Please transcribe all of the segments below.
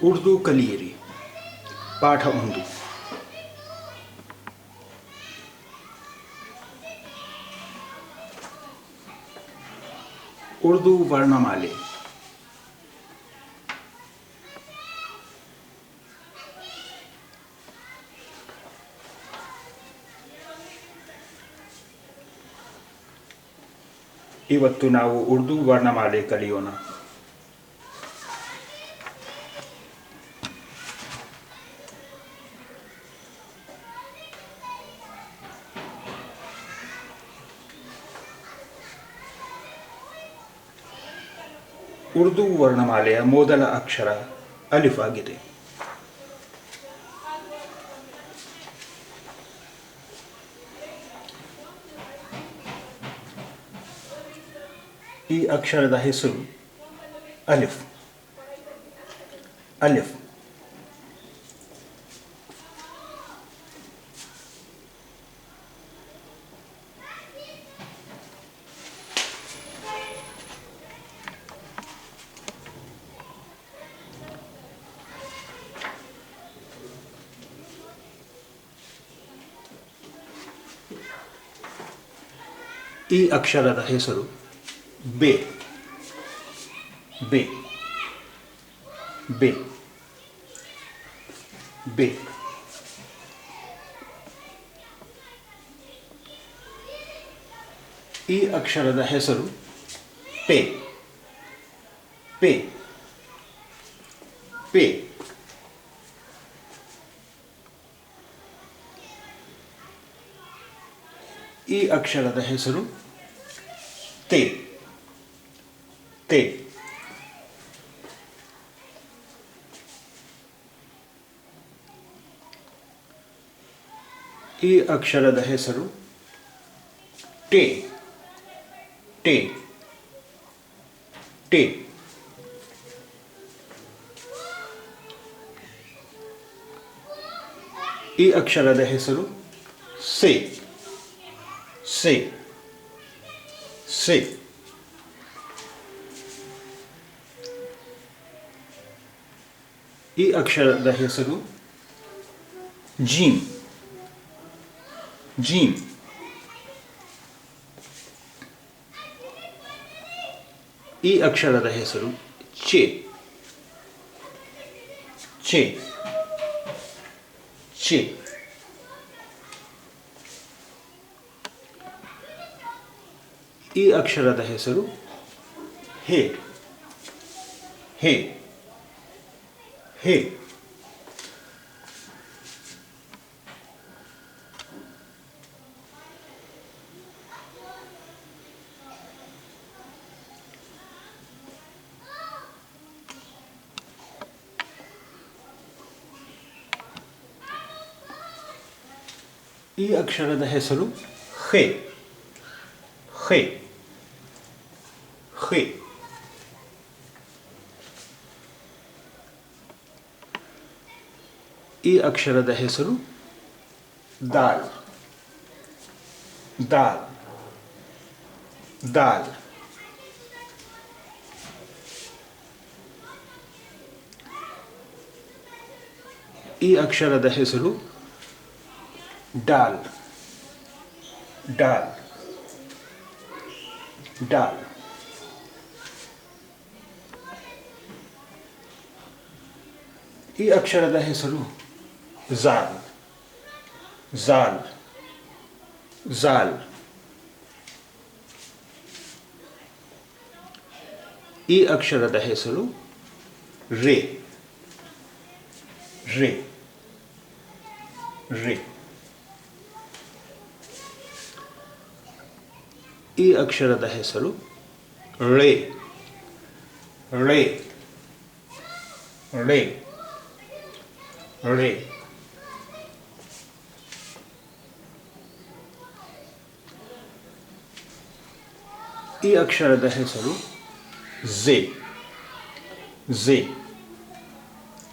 ಉರ್ದು ಕಲಿಯಿರಿ. ಪಾಠ 1. ಉರ್ದು ವರ್ಣಮಾಲೆ. ಇವತ್ತು ನಾವು ಉರ್ದು ವರ್ಣಮಾಲೆ ಕಲಿಯೋಣ. ಉರ್ದು ವರ್ಣಮಾಲೆಯ ಮೊದಲ ಅಕ್ಷರ ಅಲಿಫ್ ಆಗಿದೆ. ಈ ಅಕ್ಷರದ ಹೆಸರು ಅಲಿಫ್. ಅಲಿಫ್. ಈ ಅಕ್ಷರದ ಹೆಸರು ಬೆ. ಬೆ. ಬೆ. ಬೆ. ಈ ಅಕ್ಷರದ ಹೆಸರು ಪೆ. ಪೆ. ಪೆ. ಈ ಅಕ್ಷರದ ಹೆಸರು ತೆ. ತೆ. ಈ ಅಕ್ಷರದ ಹೆಸರು ಟೆ. ಟೆ. ಟೆ. ಈ ಅಕ್ಷರದ ಹೆಸರು ಸೆ. ಸೆ. ಸೆ. ಈ ಅಕ್ಷರದ ಹೆಸರು ಜೀಮ್. ಜೀಮ್. ಈ ಅಕ್ಷರದ ಹೆಸರು ಚೆ. ಚೆ. ಚೆ. ಈ ಅಕ್ಷರದ ಹೆಸರು ಹೆ. ಹೆ. ಹೆ. ಈ ಅಕ್ಷರದ ಹೆಸರು ಹೆ. ಹೆ. ಹೆ. ಈ ಅಕ್ಷರದ ಹೆಸರು ದಾಲ್. ದಾಲ್. ದಾಲ್. ಈ ಅಕ್ಷರದ ಹೆಸರು ಡಾಲ್. ಡಾಲ್. ಡಾಲ್. ಈ ಅಕ್ಷರದ ಹೆಸರು ಝಾಲ್. ಝಾಲ್. ಝಾಲ್. ಈ ಅಕ್ಷರದ ಹೆಸರು ರೇ. ರೇ. ರೇ. ಈ ಅಕ್ಷರದ ಹೆಸರು ರೇ. ರೇ. ರೇ. ರೇ. ಈ ಅಕ್ಷರದ ಹೆಸರು ಝೆ. ಝೆ.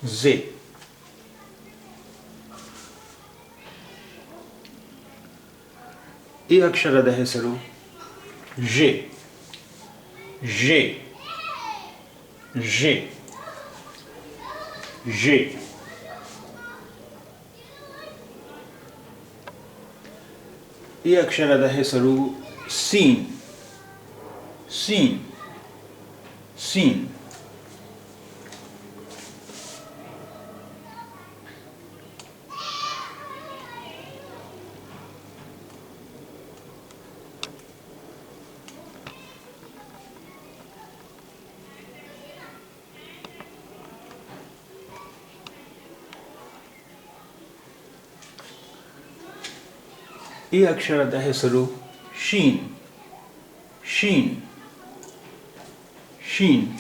ಝೆ. ಈ ಅಕ್ಷರದ ಹೆಸರು ಜೆ. ಜೆ. ಜೆ. ಜೆ. ಈ ಅಕ್ಷರದ ಹೆಸರು ಸೀನ್. Scene scene. ಈ ಅಕ್ಷರದ ಹೆಸರು ಶೀನ್. Shein Shein.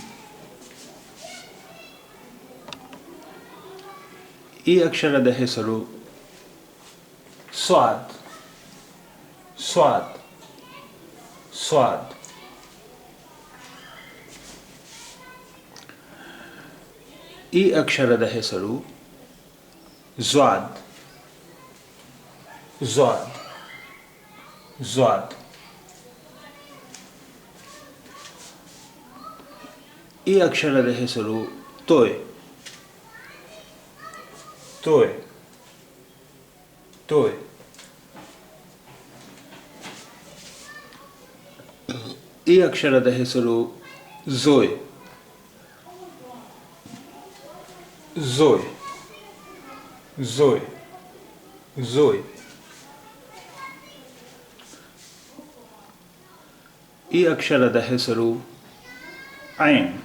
ಈ ಅಕ್ಷರದ ಹೆಸರು ಸ್ವಾದ್. ಸ್ವಾದ್ ಸ್ವಾದ್. ಈ ಅಕ್ಷರದ ಹೆಸರು ಜ್ವಾದ್. ಜ್ವಾದ್ ಜ್ವಾದ್. ಈ ಅಕ್ಷರದ ಹೆಸರು ತೋಯ್. ತೋಯ್ ತೋಯ್. ಈ ಅಕ್ಷರದ ಹೆಸರು ಝೋಯ್. ಝೋಯ್ ಝೋಯ್ ಝೋಯ್. ಈ ಅಕ್ಷರದ ಹೆಸರು ಐನ್.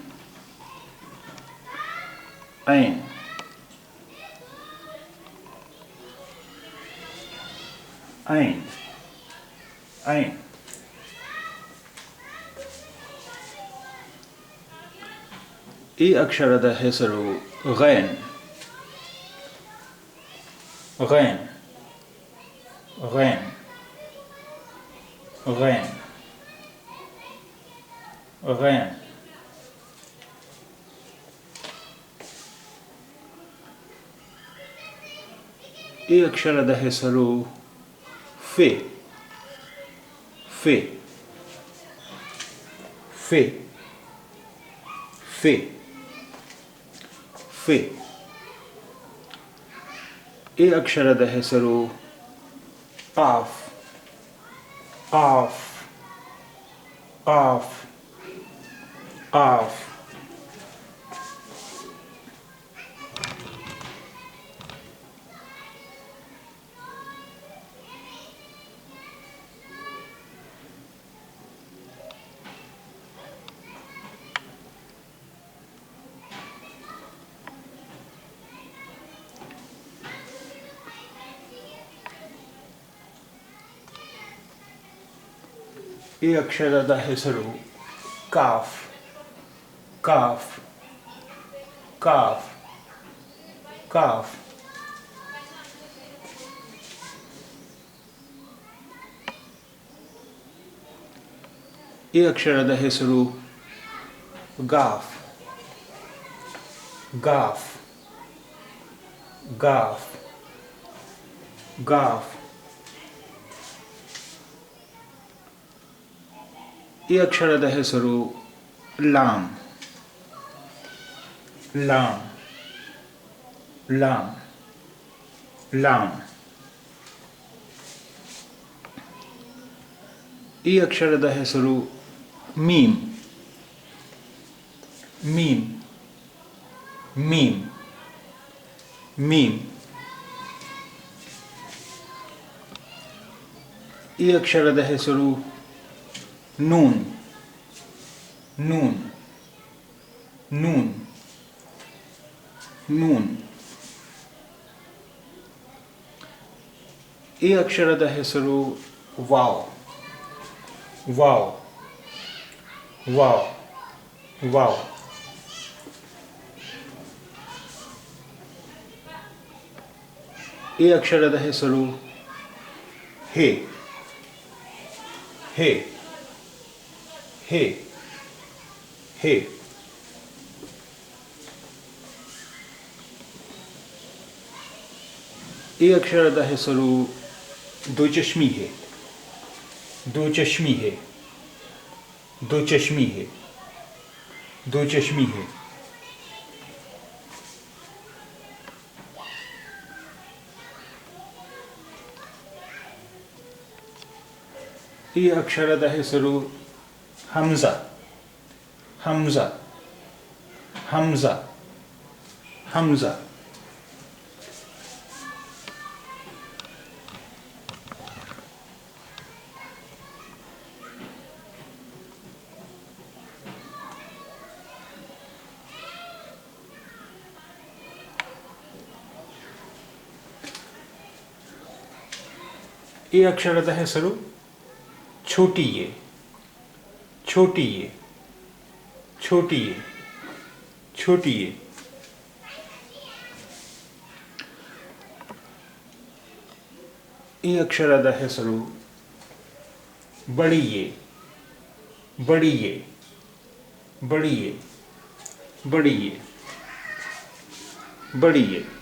ಐನ್ ಐನ್ ಐನ್. ಈ ಅಕ್ಷರದ ಹೆಸರು gain. Gain gain gain gain. ಈ ಅಕ್ಷರದ ಹೆಸರು ಫೆ. ಫೆ ಫೆ ಫೆ ಫೆ. ಈ ಅಕ್ಷರದ ಹೆಸರು ಕಾಫ್. Calf calf calf. ಈ ಅಕ್ಷರದ ಹೆಸರು ಕಾಫ್. Calf calf calf. ಈ ಅಕ್ಷರದ ಹೆಸರು ಗಾಫ್. Gauff Gauff Gauff. ಈ ಅಕ್ಷರದ ಹೆಸರು ಲಾಮ್. ಲಾಮ್ ಲಾಮ್ ಲಾಮ್. ಈ ಅಕ್ಷರದ ಹೆಸರು ಮೀಮ್. ಮೀಮ್ ಮೀಮ್ ಮೀಮ್. ಈ ಅಕ್ಷರದ ಹೆಸರು ನೂನ್. ನೂನ್ ನೂನ್ ನೂನ್. ಈ ಅಕ್ಷರದ ಹೆಸರು ವಾವ್. Wow wow wow. ಈ ಅಕ್ಷರದ ಹೆಸರು ಹೇ. ಹೇ ಹೇ ಹೇ. ಈ ಅಕ್ಷರದ ಹೆಸರು दो चश्मी है. दो चश्मी है. दो चश्मी है. दो चश्मी है. ಈ ಅಕ್ಷರದ ಹೆಸರು ಹಂಸ. ಹಂಸ ಹಂಸ ಹಂಸ. ಈ ಅಕ್ಷರದ ಹೆಸರು छोटी ये. छोटी ये छोटी ये छोटी ये. ಈ ಅಕ್ಷರದ ಹೆಸರು बड़ी ये. बड़ी ये बड़ी ये बड़ी ये बड़ी ये.